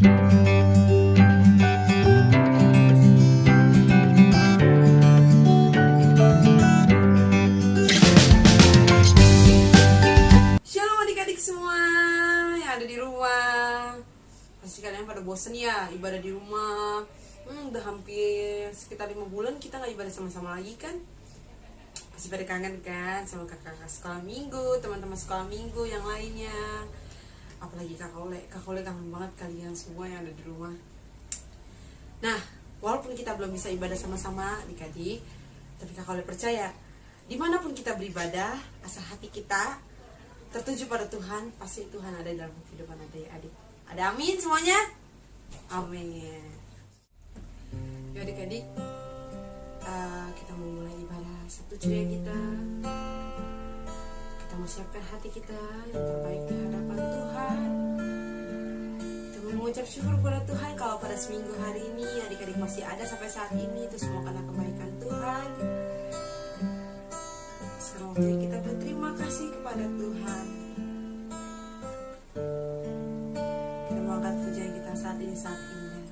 Shalom adik-adik semua yang ada di rumah. Pasti kalian pada bosen ya ibadah di rumah. Udah hampir sekitar 5 bulan kita gak ibadah sama-sama lagi kan. Pasti pada kangen kan sama kakak-kakak sekolah minggu, teman-teman sekolah minggu yang lainnya. Apalagi Kak Kole kangen banget kalian semua yang ada di rumah. Nah, walaupun kita belum bisa ibadah sama-sama adik-adik, tapi Kak Kole percaya dimanapun kita beribadah, asal hati kita tertuju pada Tuhan, pasti Tuhan ada dalam kehidupan adik-adik. Ada amin semuanya? Amin. Ya adik-adik, kita mau mulai ibadah Sabtu ceria kita. Kita mau siapkan hati kita yang terbaik di hadapan Tuhan. Kita mau mengucap syukur kepada Tuhan kalau pada seminggu hari ini adik-adik masih ada sampai saat ini. Itu semua karena kebaikan Tuhan. Sekarang waktunya kita berterima kasih kepada Tuhan. Kita mau angkat pujian kita saat ini saat indah.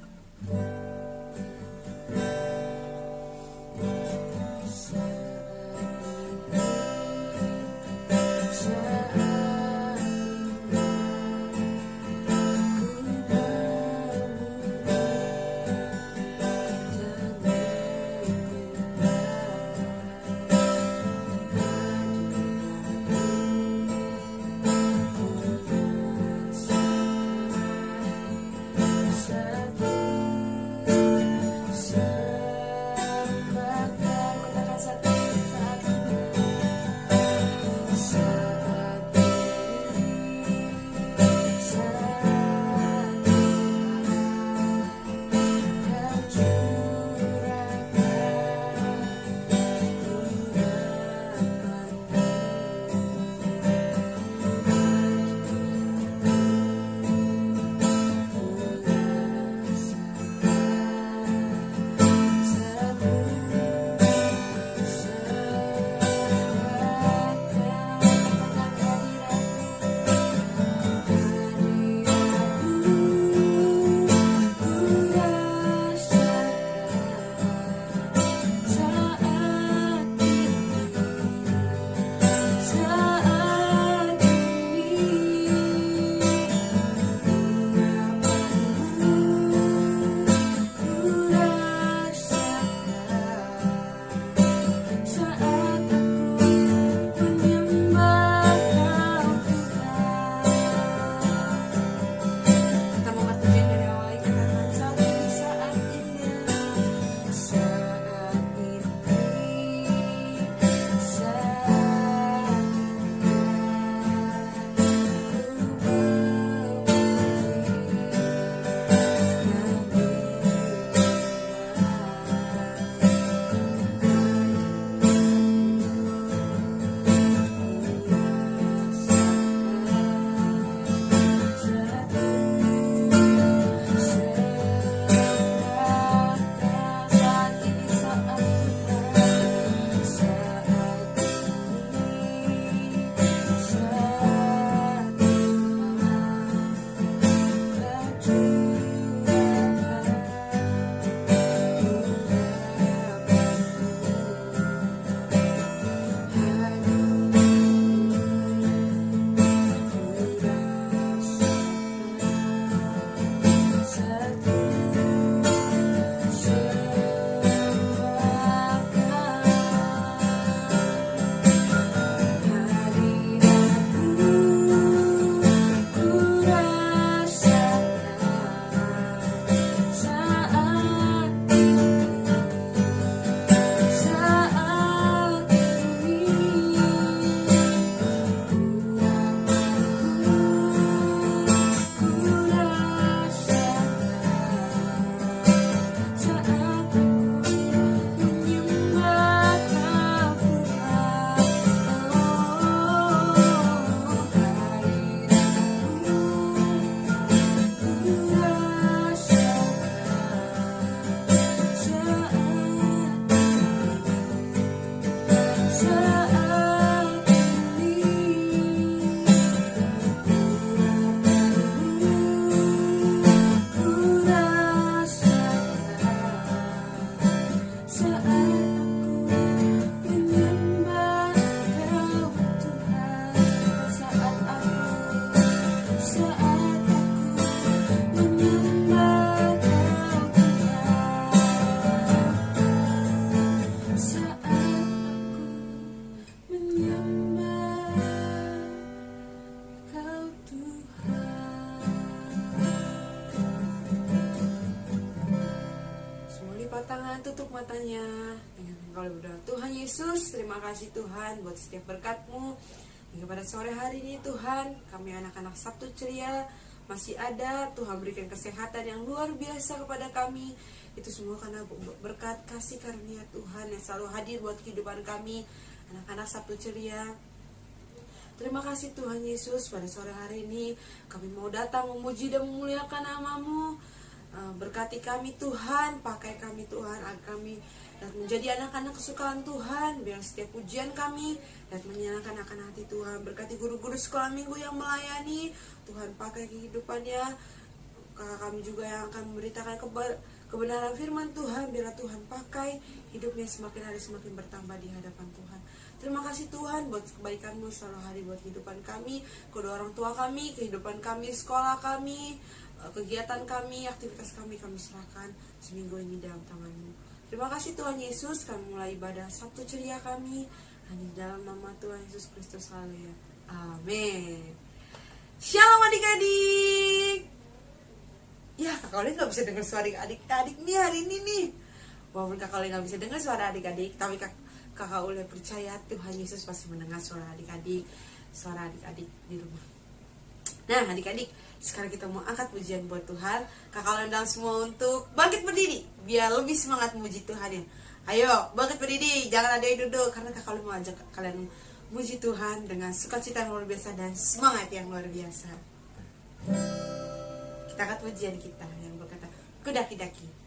tangan, tutup matanya. Kalau berdoa, Tuhan Yesus, terima kasih Tuhan buat setiap berkat-Mu. Hingga pada sore hari ini Tuhan, kami anak-anak Sabtu Ceria masih ada. Tuhan berikan kesehatan yang luar biasa kepada kami. Itu semua karena berkat kasih karunia Tuhan yang selalu hadir buat kehidupan kami, anak-anak Sabtu Ceria. Terima kasih Tuhan Yesus, pada sore hari ini kami mau datang memuji dan memuliakan nama-Mu. Berkati kami Tuhan, pakai kami Tuhan, agar kami dan menjadi anak-anak kesukaan Tuhan. Biar setiap pujian kami dan menyenangkan akan hati Tuhan. Berkati guru-guru sekolah minggu yang melayani, Tuhan pakai kehidupannya. Kakak kami juga yang akan memberitakan kebenaran firman Tuhan. Biarlah Tuhan pakai hidupnya semakin hari semakin bertambah di hadapan Tuhan. Terima kasih Tuhan buat kebaikan-Mu selalu hari buat kehidupan kami, kedua orang tua kami, kehidupan kami, sekolah kami, kegiatan kami, aktivitas kami serahkan seminggu ini dalam tangan-Mu. Terima kasih Tuhan Yesus, kami mulai ibadah Sabtu Ceria kami hanya dalam nama Tuhan Yesus Kristus. Haleluya. Amin. Shalom adik-adik. Ya, Kakak Oli gak bisa dengar suara adik-adik nih hari ini nih. Walaupun Kakak Oli gak bisa dengar suara adik-adik, tapi Kakak Oli percaya Tuhan Yesus pasti mendengar suara adik-adik di rumah. Nah adik-adik, sekarang kita mau angkat pujian buat Tuhan. Kakak undang semua untuk bangkit berdiri, biar lebih semangat memuji Tuhan ya. Ayo bangkit berdiri, jangan ada yang duduk, karena Kakak mau ajak kalian memuji Tuhan dengan sukacita yang luar biasa dan semangat yang luar biasa. Kita angkat pujian kita yang berkata, Kudaki-daki.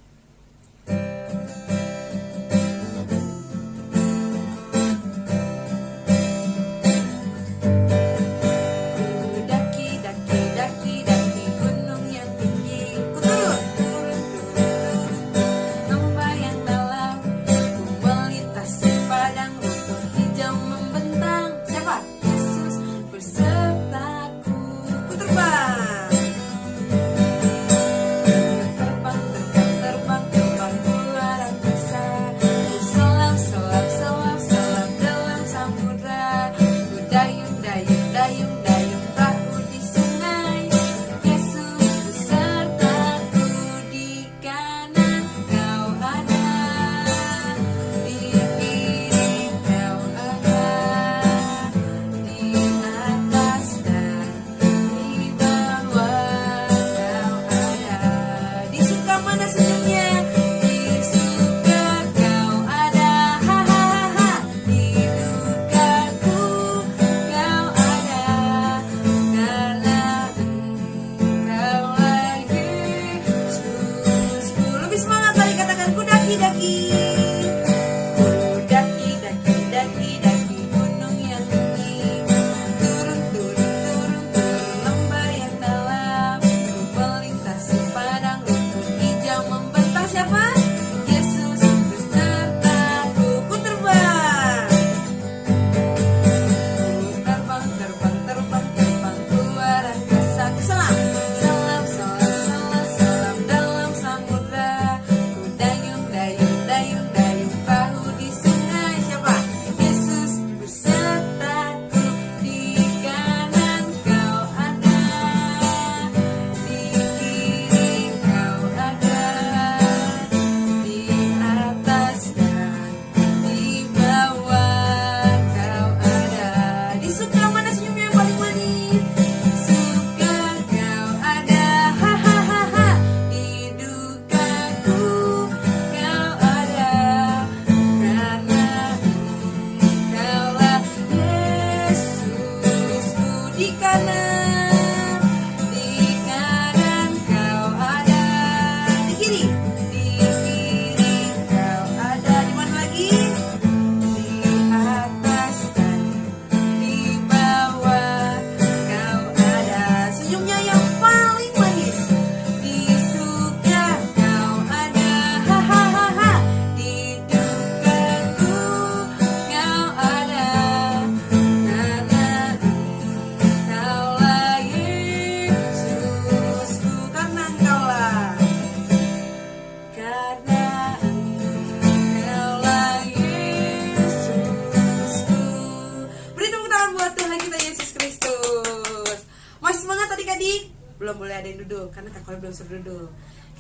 belum boleh ada yang duduk karena Kak Koli belum duduk.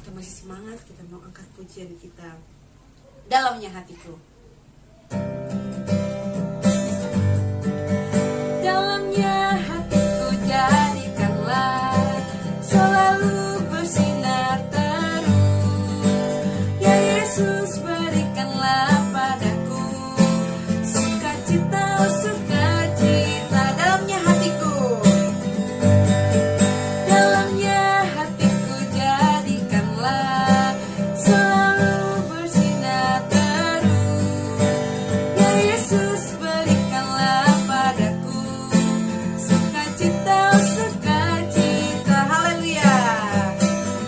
Kita masih semangat, kita mau angkat pujian kita. dalamnya hatiku. Dalamnya hatiku jadikanlah selalu bersinar terus. Ya Yesus, berikanlah padaku sukacita, sukacita dalamnya hatiku. Dalamnya hatiku jadikanlah selalu bersinar terus. Ya Yesus, berikanlah padaku sukacita, sukacita. Haleluya.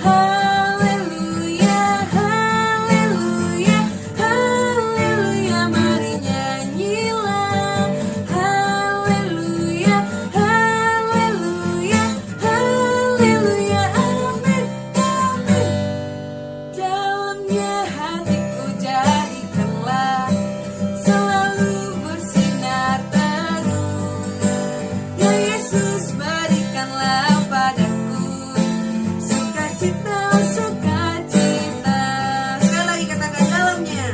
Haleluya, haleluya, haleluya, mari nyanyilah. Haleluya, haleluya, haleluya, amin, amin. Dalamnya hatiku jadikanlah selalu bersinar terus. Ya Yesus, berikanlah padaku sukacita, sukacita. Sekali lagi katakan dalamnya.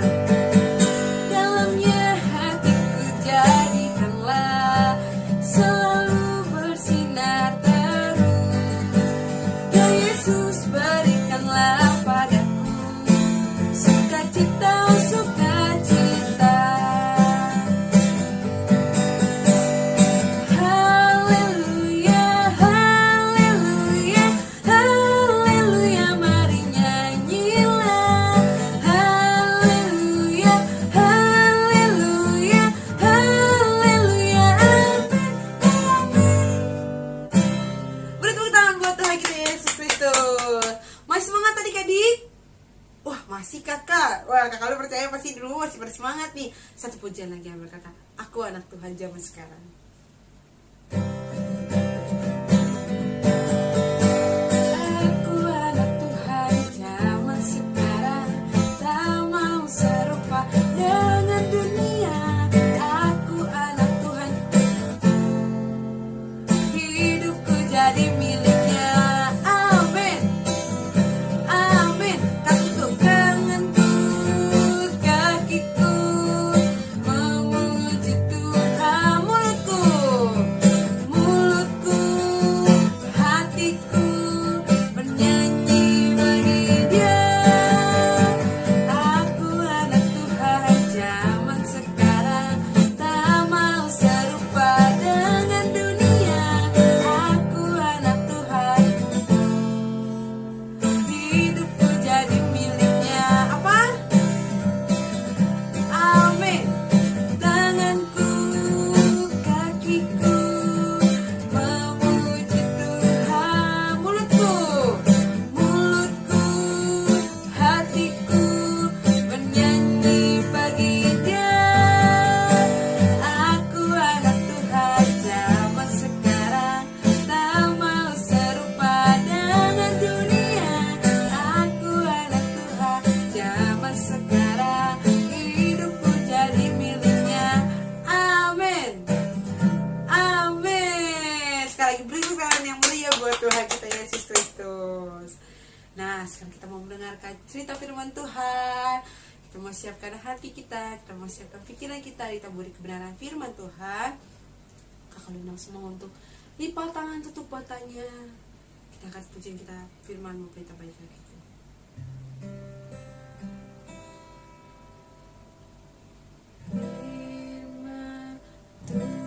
Dalamnya hatiku jadikanlah selalu bersinar terus. Ya Yesus, berikanlah padaku sukacita, sukacita. Haleluya, haleluya, haleluya, mari nyanyilah. Haleluya, haleluya, haleluya, amin, amin. Beri tepuk tangan buat Tuhan kita Yesus Kristus. Masih semangat adik-adik? Wah, masih kakak. Wah, kakak lu percaya pasti dulu masih bersemangat nih. Satu pujian lagi yang berkata, aku anak Tuhan zaman sekarang. Aku anak Tuhan zaman sekarang, tak mau serupa dengan dunia. Aku anak Tuhan, hidupku jadi miliknya. Amin, amin. Kakiku tanganku, kakiku memuji Tuhan. Mulutku, mulutku, hatiku bernyanyi bagi Dia. Aku anak Tuhan zaman sekarang, tak mau serupa dengan dunia. Aku anak Tuhan, hidupku jadi miliknya. Apa? Amin. Tanganku, kakiku memuji Tuhan. Mulutku, mulutku, hatiku bernyanyi bagi Dia. Aku anak Tuhan zaman sekarang, tak mau serupa dengan dunia. Aku anak Tuhan zaman sekarang, hidupku jadi miliknya. Amin, amin. Sekali lagi beri tangan yang mulia buat Tuhan kita Yesus Kristus. Nah, sekarang kita mau mendengarkan cerita firman Tuhan. Kita mau siapkan hati kita mau siapkan pikiran kita ditaburi kebenaran firman Tuhan. Kakak undang semua untuk lipat tangan, tutup matanya. Kita akan pujian kita firman mau kita baca gitu. Firman Tuhan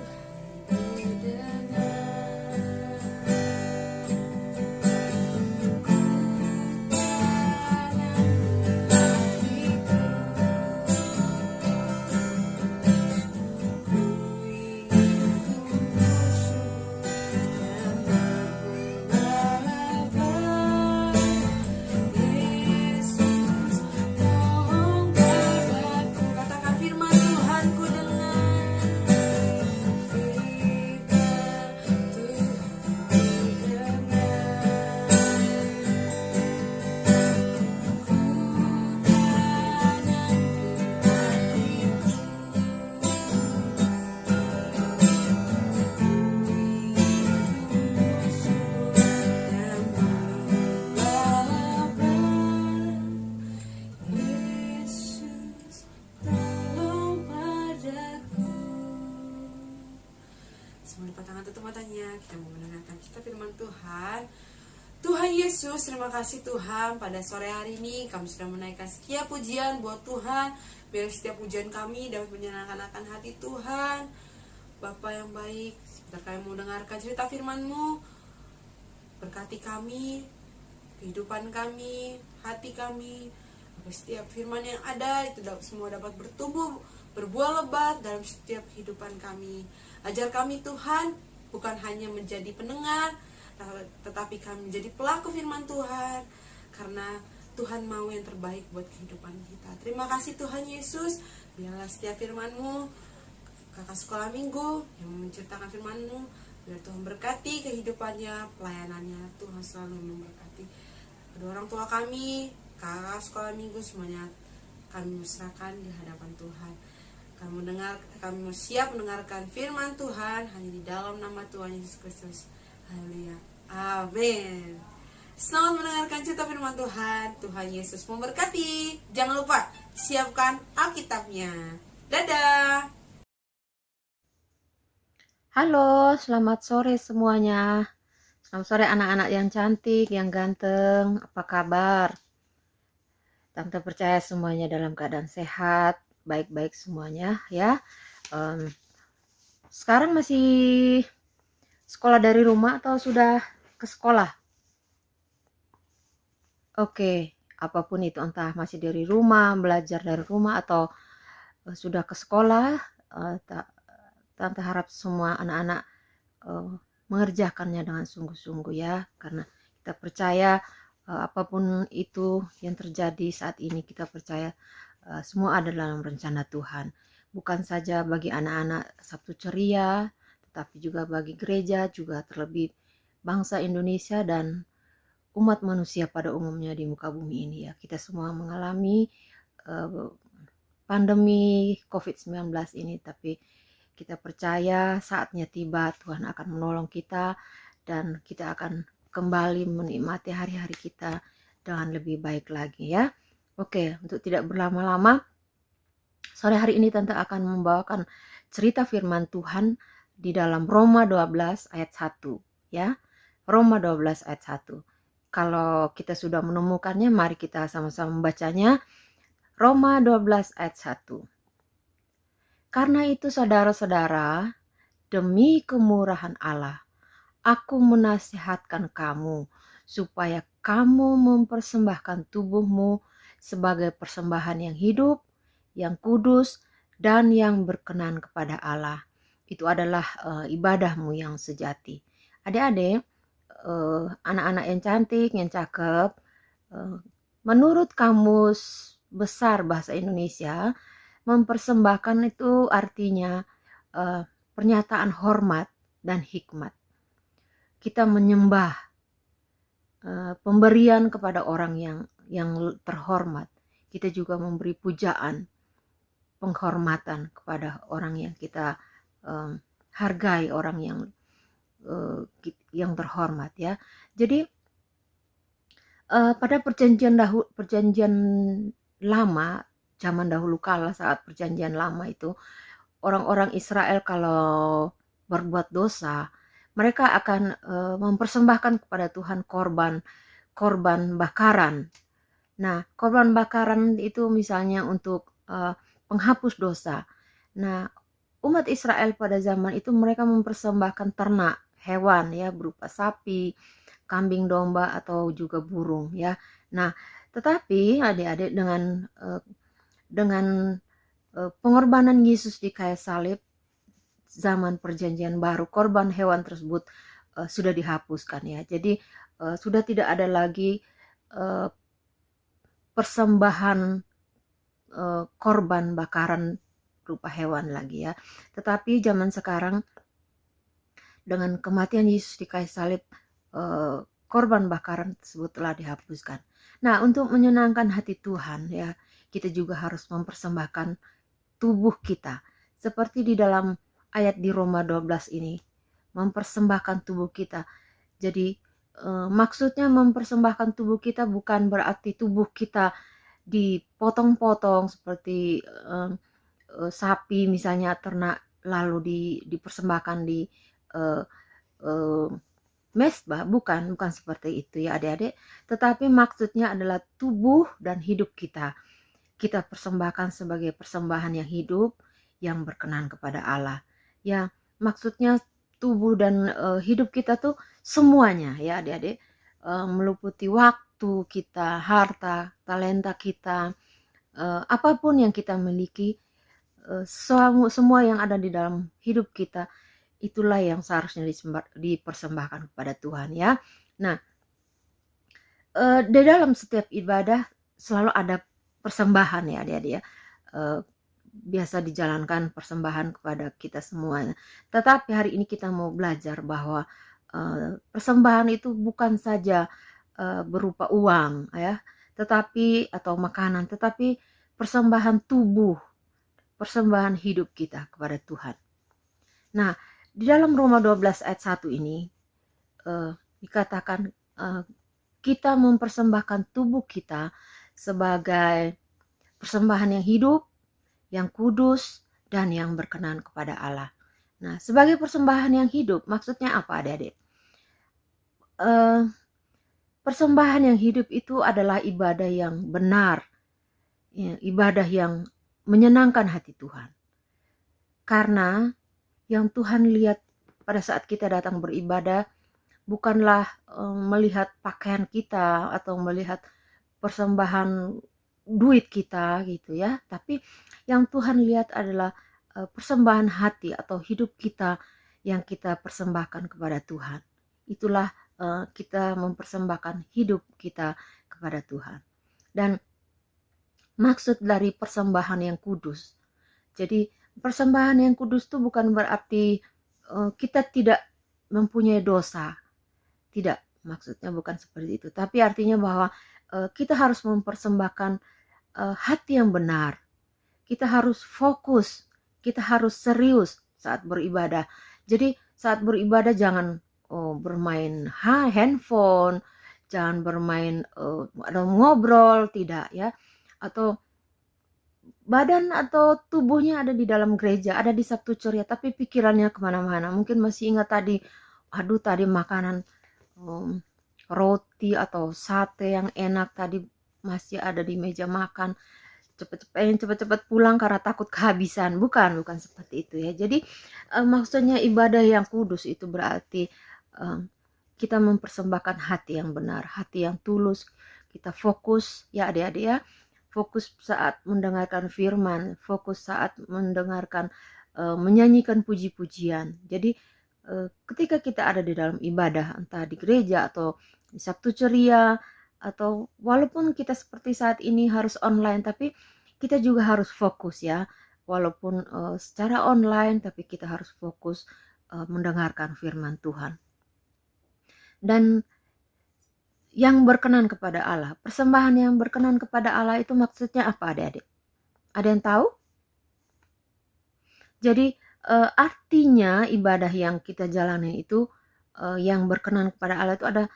didengar. kita mau mendengarkan cerita firman Tuhan. Tuhan Yesus, terima kasih Tuhan, pada sore hari ini kami sudah menaikkan setiap pujian buat Tuhan. Biar setiap pujian kami dapat menyenangkan akan hati Tuhan. Bapa yang baik, sebentar kami mau dengarkan cerita firman-Mu. Berkati kami, kehidupan kami, hati kami, agar setiap firman yang ada itu semua dapat bertumbuh, berbuah lebat dalam setiap kehidupan kami. Ajar kami Tuhan, bukan hanya menjadi pendengar, tetapi kami menjadi pelaku firman Tuhan, karena Tuhan mau yang terbaik buat kehidupan kita. Terima kasih Tuhan Yesus. Biarlah setiap firman-Mu, kakak sekolah minggu yang menceritakan firman-Mu, biar Tuhan berkati kehidupannya, pelayanannya. Tuhan selalu memberkati kedua orang tua kami, kakak sekolah minggu, semuanya kami serahkan di hadapan Tuhan. Kami siap mendengarkan firman Tuhan hanya di dalam nama Tuhan Yesus Kristus. Haleluya. Amin. Selamat mendengarkan cerita firman Tuhan. Tuhan Yesus memberkati. Jangan lupa siapkan Alkitabnya. Dadah. Halo, selamat sore semuanya. Selamat sore anak-anak yang cantik, yang ganteng. Apa kabar? Tante percaya semuanya dalam keadaan sehat, baik-baik semuanya ya. Sekarang masih sekolah dari rumah atau sudah ke sekolah? Oke, apapun itu, entah masih dari rumah, belajar dari rumah, atau sudah ke sekolah, Tante harap semua anak-anak mengerjakannya dengan sungguh-sungguh ya, karena kita percaya apapun itu yang terjadi saat ini, kita percaya semua ada dalam rencana Tuhan, bukan saja bagi anak-anak Sabtu Ceria, tetapi juga bagi gereja, juga terlebih bangsa Indonesia dan umat manusia pada umumnya di muka bumi ini ya. Kita semua mengalami pandemi COVID-19 ini, tapi kita percaya saatnya tiba, Tuhan akan menolong kita dan kita akan kembali menikmati hari-hari kita dengan lebih baik lagi ya. Oke, untuk tidak berlama-lama, sore hari ini Tante akan membawakan cerita firman Tuhan di dalam Roma 12 ayat 1 ya. Roma 12 ayat 1. Kalau kita sudah menemukannya, mari kita sama-sama membacanya. Roma 12 ayat 1. Karena itu saudara-saudara, demi kemurahan Allah, aku menasihatkan kamu supaya kamu mempersembahkan tubuhmu sebagai persembahan yang hidup, yang kudus, dan yang berkenan kepada Allah. Itu adalah ibadahmu yang sejati. Adik-adik, anak-anak yang cantik, yang cakep, menurut Kamus Besar Bahasa Indonesia, mempersembahkan itu artinya pernyataan hormat dan hikmat. Kita menyembah, pemberian kepada orang yang terhormat. Kita juga memberi pujaan, penghormatan kepada orang yang kita hargai, orang yang terhormat ya. Jadi pada perjanjian lama, zaman dahulu kala, saat perjanjian lama itu, orang-orang Israel kalau berbuat dosa, mereka akan mempersembahkan kepada Tuhan korban bakaran. Nah, korban bakaran itu misalnya untuk penghapus dosa. Nah, umat Israel pada zaman itu mereka mempersembahkan ternak, hewan ya, berupa sapi, kambing, domba, atau juga burung ya. Nah, tetapi adik-adik dengan pengorbanan Yesus di kayu salib, zaman perjanjian baru, korban hewan tersebut sudah dihapuskan ya. Jadi sudah tidak ada lagi persembahan korban bakaran berupa hewan lagi ya. Tetapi zaman sekarang dengan kematian Yesus di kayu salib, korban bakaran tersebut telah dihapuskan. Nah, untuk menyenangkan hati Tuhan ya, kita juga harus mempersembahkan tubuh kita. Seperti di dalam ayat di Roma 12 ini, mempersembahkan tubuh kita. Jadi maksudnya mempersembahkan tubuh kita bukan berarti tubuh kita dipotong-potong seperti sapi misalnya, ternak, lalu dipersembahkan mesbah, bukan seperti itu ya adik-adik, tetapi maksudnya adalah tubuh dan hidup kita persembahkan sebagai persembahan yang hidup, yang berkenan kepada Allah. Ya, maksudnya tubuh dan hidup kita tuh semuanya ya adik-adik, meliputi waktu kita, harta, talenta kita, apapun yang kita miliki, semua yang ada di dalam hidup kita, itulah yang seharusnya dipersembahkan kepada Tuhan ya. Nah, di dalam setiap ibadah selalu ada persembahan ya adik-adik ya. Biasa dijalankan persembahan kepada kita semuanya. Tetapi hari ini kita mau belajar bahwa persembahan itu bukan saja berupa uang ya, tetapi atau makanan, tetapi persembahan tubuh, persembahan hidup kita kepada Tuhan. Nah, di dalam Roma 12 ayat 1 ini dikatakan kita mempersembahkan tubuh kita sebagai persembahan yang hidup, yang kudus, dan yang berkenan kepada Allah. Nah, sebagai persembahan yang hidup, maksudnya apa adik-adik? Persembahan yang hidup itu adalah ibadah yang benar, ya, ibadah yang menyenangkan hati Tuhan. Karena yang Tuhan lihat pada saat kita datang beribadah bukanlah melihat pakaian kita atau melihat persembahan duit kita gitu ya, tapi yang Tuhan lihat adalah persembahan hati atau hidup kita yang kita persembahkan kepada Tuhan. Itulah kita mempersembahkan hidup kita kepada Tuhan. Dan maksud dari persembahan yang kudus, jadi persembahan yang kudus itu bukan berarti kita tidak mempunyai dosa, tidak, maksudnya bukan seperti itu, tapi artinya bahwa kita harus mempersembahkan hati yang benar. Kita harus fokus, kita harus serius saat beribadah. Jadi saat beribadah jangan bermain handphone, jangan bermain atau ngobrol, tidak ya. Atau badan atau tubuhnya ada di dalam gereja, ada di Sabtu Ceria, tapi pikirannya kemana-mana. Mungkin masih ingat tadi makanan roti atau sate yang enak tadi masih ada di meja makan, cepet-cepet pulang karena takut kehabisan. Bukan seperti itu ya. Jadi maksudnya ibadah yang kudus itu berarti kita mempersembahkan hati yang benar, hati yang tulus. Kita fokus ya adik-adik ya, fokus saat mendengarkan firman, fokus saat mendengarkan menyanyikan puji-pujian. Jadi ketika kita ada di dalam ibadah, entah di gereja atau di Sabtu Ceria, atau walaupun kita seperti saat ini harus online, tapi kita juga harus fokus ya, walaupun secara online, tapi kita harus fokus mendengarkan firman Tuhan. Dan yang berkenan kepada Allah, persembahan yang berkenan kepada Allah itu maksudnya apa adik-adik? Ada yang tahu? Jadi artinya ibadah yang kita jalani itu yang berkenan kepada Allah itu ada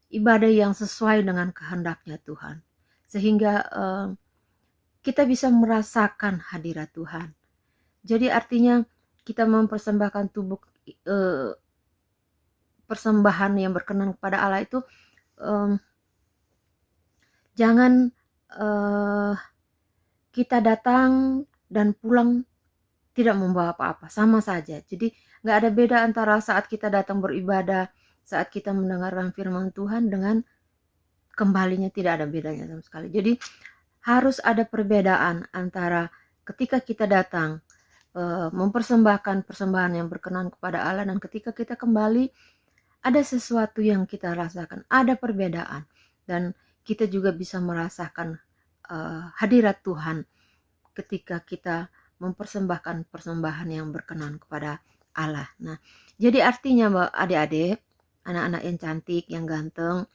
ibadah yang sesuai dengan kehendaknya Tuhan, sehingga kita bisa merasakan hadirat Tuhan. Jadi artinya kita mempersembahkan tubuh, persembahan yang berkenan kepada Allah itu jangan kita datang dan pulang tidak membawa apa-apa, sama saja. Jadi gak ada beda antara saat kita datang beribadah, saat kita mendengarkan firman Tuhan dengan kembalinya, tidak ada bedanya sama sekali. Jadi harus ada perbedaan antara ketika kita datang mempersembahkan persembahan yang berkenan kepada Allah, dan ketika kita kembali ada sesuatu yang kita rasakan, ada perbedaan, dan kita juga bisa merasakan hadirat Tuhan ketika kita mempersembahkan persembahan yang berkenan kepada Allah. Nah, jadi artinya adik-adik, anak-anak yang cantik, yang ganteng,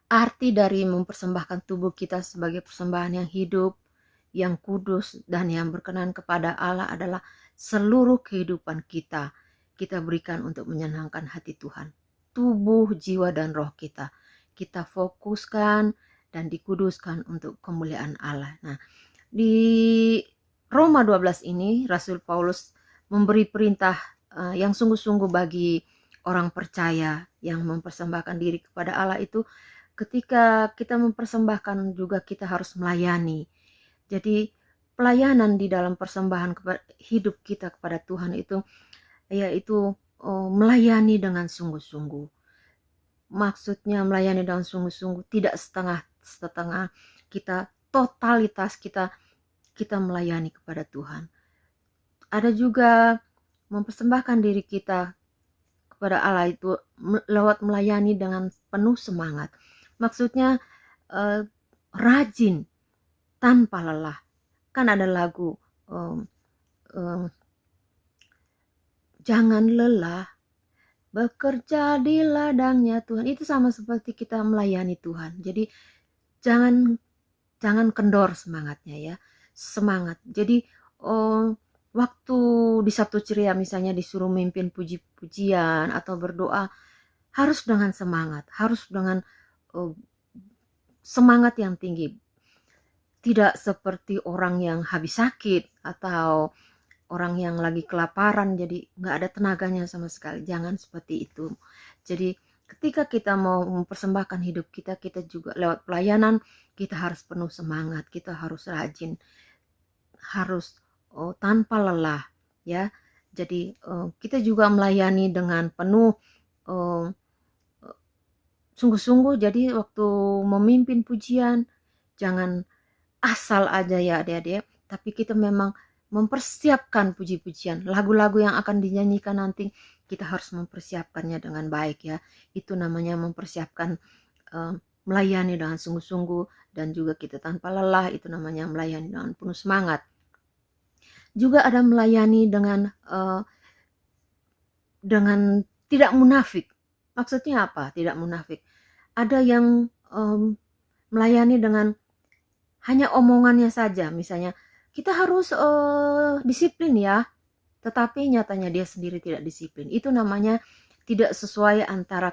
arti dari mempersembahkan tubuh kita sebagai persembahan yang hidup, yang kudus, dan yang berkenan kepada Allah adalah seluruh kehidupan kita berikan untuk menyenangkan hati Tuhan. Tubuh, jiwa, dan roh kita fokuskan dan dikuduskan untuk kemuliaan Allah. Nah, di Roma 12 ini Rasul Paulus memberi perintah yang sungguh-sungguh bagi orang percaya yang mempersembahkan diri kepada Allah itu, ketika kita mempersembahkan juga kita harus melayani. Jadi pelayanan di dalam persembahan hidup kita kepada Tuhan itu yaitu melayani dengan sungguh-sungguh. Maksudnya melayani dengan sungguh-sungguh, tidak setengah-setengah, kita totalitas kita melayani kepada Tuhan. Ada juga mempersembahkan diri kita kepada Allah itu lewat melayani dengan penuh semangat. Maksudnya rajin tanpa lelah. Kan ada lagu jangan lelah bekerja di ladangnya Tuhan. Itu sama seperti kita melayani Tuhan. Jadi jangan kendor semangatnya ya. Semangat. Jadi waktu di Sabtu Ceria misalnya disuruh mimpin puji-pujian atau berdoa, harus dengan semangat, harus dengan semangat yang tinggi. Tidak seperti orang yang habis sakit atau orang yang lagi kelaparan jadi nggak ada tenaganya sama sekali. Jangan seperti itu. Jadi ketika kita mau mempersembahkan hidup kita juga lewat pelayanan, kita harus penuh semangat, kita harus rajin, harus tanpa lelah ya. Jadi kita juga melayani dengan penuh sungguh-sungguh. Jadi waktu memimpin pujian jangan asal aja ya adik-adik, tapi kita memang mempersiapkan puji-pujian, lagu-lagu yang akan dinyanyikan nanti kita harus mempersiapkannya dengan baik ya. Itu namanya mempersiapkan, melayani dengan sungguh-sungguh dan juga kita tanpa lelah, itu namanya melayani dengan penuh semangat. Juga ada melayani dengan tidak munafik. Maksudnya apa? Tidak munafik. Ada yang melayani dengan hanya omongannya saja, misalnya kita harus disiplin ya, tetapi nyatanya dia sendiri tidak disiplin. Itu namanya tidak sesuai antara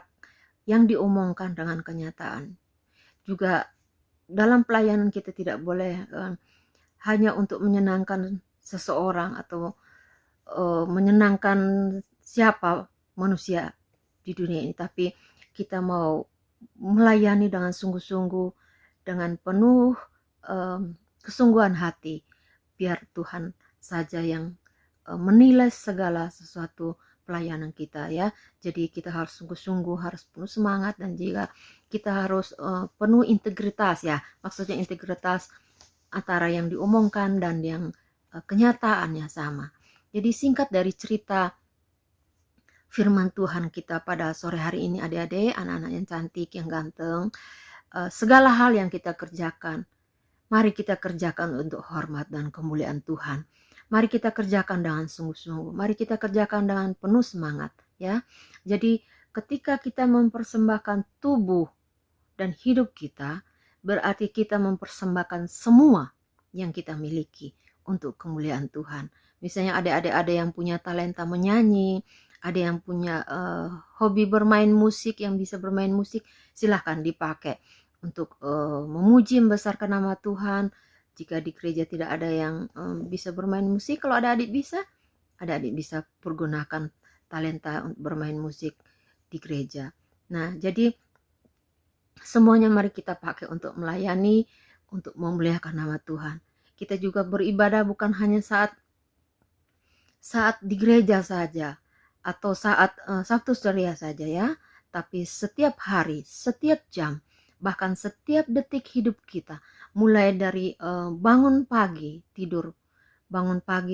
yang diomongkan dengan kenyataan. Juga dalam pelayanan kita tidak boleh hanya untuk menyenangkan seseorang atau menyenangkan siapa manusia di dunia ini, tapi kita mau melayani dengan sungguh-sungguh, dengan penuh kesungguhan hati, biar Tuhan saja yang menilai segala sesuatu pelayanan kita ya. Jadi kita harus sungguh-sungguh, harus penuh semangat, dan juga kita harus penuh integritas ya. Maksudnya integritas antara yang diomongkan dan yang kenyataannya sama. Jadi singkat dari cerita firman Tuhan kita pada sore hari ini adik-adik, anak-anak yang cantik, yang ganteng, segala hal yang kita kerjakan, mari kita kerjakan untuk hormat dan kemuliaan Tuhan. Mari kita kerjakan dengan sungguh-sungguh. Mari kita kerjakan dengan penuh semangat ya. Jadi ketika kita mempersembahkan tubuh dan hidup kita, berarti kita mempersembahkan semua yang kita miliki untuk kemuliaan Tuhan. Misalnya ada yang punya talenta menyanyi, ada yang punya hobi bermain musik, yang bisa bermain musik, silahkan dipakai untuk memuji membesarkan nama Tuhan. Jika di gereja tidak ada yang bisa bermain musik, kalau ada adik bisa pergunakan talenta untuk bermain musik di gereja. Nah, jadi semuanya mari kita pakai untuk melayani, untuk memuliakan nama Tuhan. Kita juga beribadah bukan hanya saat di gereja saja atau saat Sabtu Ceria saja ya, tapi setiap hari, setiap jam, bahkan setiap detik hidup kita, mulai dari bangun pagi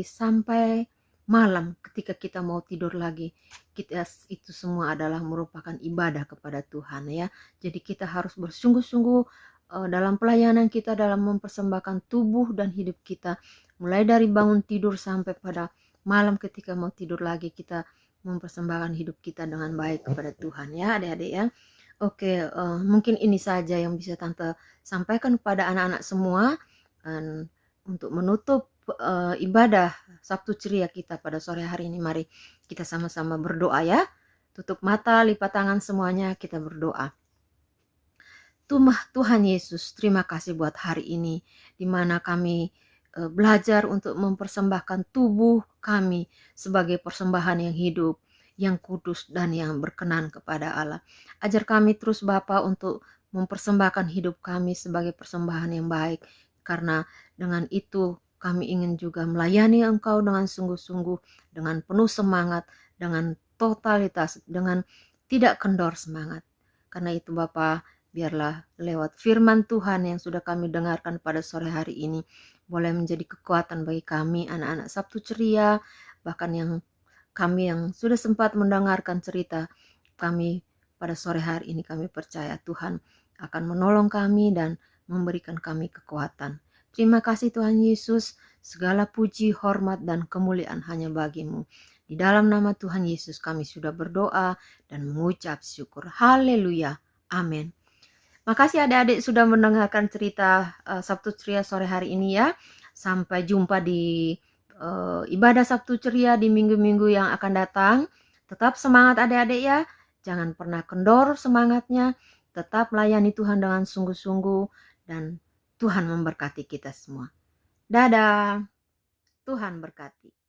sampai malam ketika kita mau tidur lagi, kita itu semua adalah merupakan ibadah kepada Tuhan ya. Jadi kita harus bersungguh-sungguh dalam pelayanan kita, dalam mempersembahkan tubuh dan hidup kita, mulai dari bangun tidur sampai pada malam ketika mau tidur lagi, kita mempersembahkan hidup kita dengan baik kepada Tuhan ya adik-adik ya. Oke, mungkin ini saja yang bisa Tante sampaikan kepada anak-anak semua. Dan untuk menutup ibadah Sabtu Ceria kita pada sore hari ini, mari kita sama-sama berdoa ya. Tutup mata, lipat tangan semuanya, kita berdoa. Tuhan Yesus, terima kasih buat hari ini, di mana kami belajar untuk mempersembahkan tubuh kami sebagai persembahan yang hidup, yang kudus dan yang berkenan kepada Allah. Ajar kami terus Bapa untuk mempersembahkan hidup kami sebagai persembahan yang baik, karena dengan itu kami ingin juga melayani Engkau dengan sungguh-sungguh, dengan penuh semangat, dengan totalitas, dengan tidak kendor semangat. Karena itu Bapa, biarlah lewat firman Tuhan yang sudah kami dengarkan pada sore hari ini boleh menjadi kekuatan bagi kami anak-anak Sabtu Ceria, bahkan kami yang sudah sempat mendengarkan cerita kami pada sore hari ini, kami percaya Tuhan akan menolong kami dan memberikan kami kekuatan. Terima kasih Tuhan Yesus, segala puji, hormat, dan kemuliaan hanya bagimu. Di dalam nama Tuhan Yesus kami sudah berdoa dan mengucap syukur. Haleluya. Amin. Makasih adik-adik sudah mendengarkan cerita Sabtu Ceria sore hari ini ya. Sampai jumpa di ibadah Sabtu Ceria di minggu-minggu yang akan datang. Tetap semangat adik-adik ya. Jangan pernah kendor semangatnya. Tetap melayani Tuhan dengan sungguh-sungguh. Dan Tuhan memberkati kita semua. Dadah. Tuhan berkati.